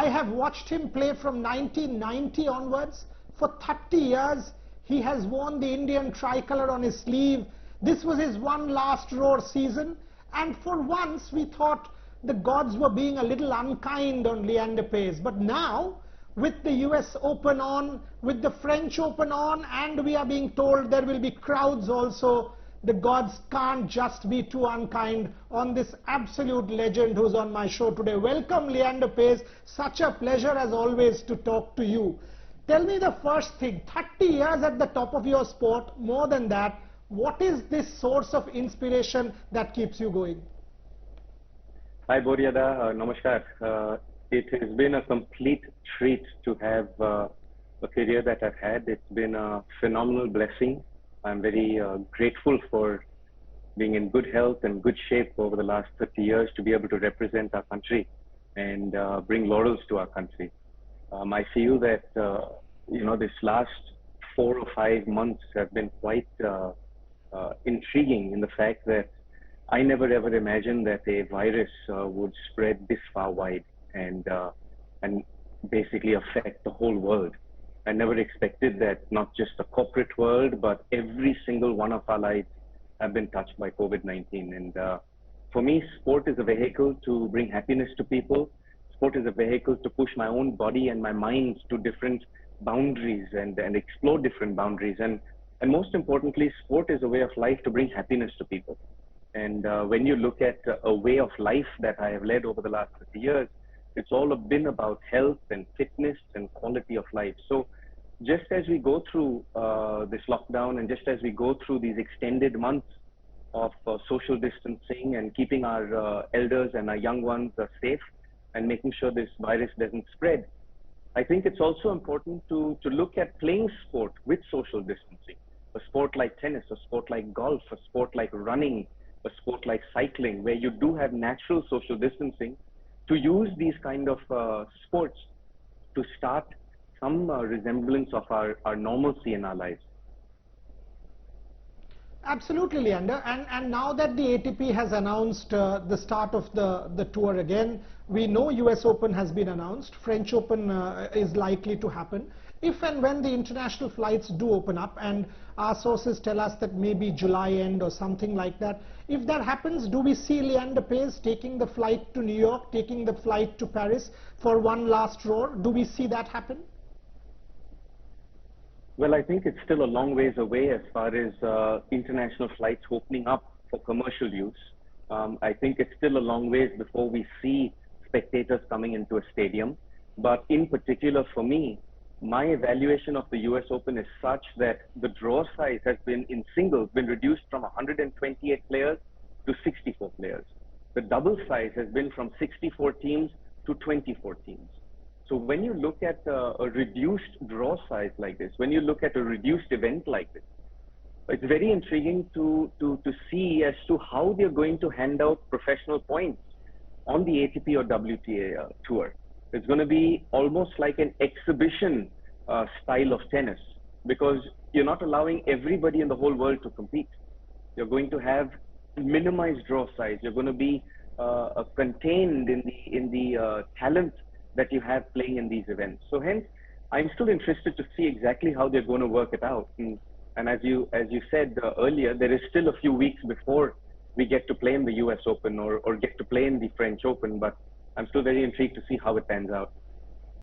I have watched him play from 1990 onwards. For 30 years, he has worn the Indian tricolour on his sleeve. This was his one last roar season, and for once we thought the gods were being a little unkind on Leander Paes. But now, with the US Open on, with the French Open on, and we are being told there will be crowds also, the gods can't just be too unkind on this absolute legend who's on my show today. Welcome, Leander Paes. Such a pleasure as always to talk to you. Tell me the first thing, 30 years at the top of your sport, more than that, what is this source of inspiration that keeps you going? Hi Boria, namaskar. It has been a complete treat to have a career that I've had. It's been a phenomenal blessing. I'm very grateful for being in good health and good shape over the last 30 years to be able to represent our country and bring laurels to our country. I feel that this last 4 or 5 months have been quite intriguing in the fact that I never ever imagined that a virus would spread this far wide and basically affect the whole world. I never expected that not just the corporate world, but every single one of our lives have been touched by COVID-19. And for me, sport is a vehicle to bring happiness to people. Sport is a vehicle to push my own body and my mind to different boundaries and explore different boundaries. And most importantly, sport is a way of life to bring happiness to people. And when you look at a way of life that I have led over the last 30 years, it's all been about health and fitness and quality of life. So just as we go through this lockdown and just as we go through these extended months of social distancing and keeping our elders and our young ones safe and making sure this virus doesn't spread, I think it's also important to look at playing sport with social distancing. A sport like tennis, a sport like golf, a sport like running, a sport like cycling, where you do have natural social distancing, to use these kind of sports to start some resemblance of our normalcy in our lives. Absolutely, Leander. And now that the ATP has announced the start of the tour again, we know US Open has been announced, French Open is likely to happen. If and when the international flights do open up, and our sources tell us that maybe July end or something like that, if that happens, do we see Leander Paes taking the flight to New York, taking the flight to Paris for one last roar? Do we see that happen? Well, I think it's still a long ways away as far as international flights opening up for commercial use. I think it's still a long ways before we see spectators coming into a stadium. But in particular for me, my evaluation of the US Open is such that the draw size has been in singles been reduced from 128 players to 64 players. The double size has been from 64 teams to 24 teams. So when you look at a reduced draw size like this, when you look at a reduced event like this, it's very intriguing to see as to how they're going to hand out professional points on the ATP or WTA tour. It's going to be almost like an exhibition style of tennis, because you're not allowing everybody in the whole world to compete. You're going to have minimized draw size. You're going to be contained in the talent that you have playing in these events. So hence, I'm still interested to see exactly how they're going to work it out. And as you said earlier, there is still a few weeks before we get to play in the US Open or get to play in the French Open, but I'm still very intrigued to see how it pans out.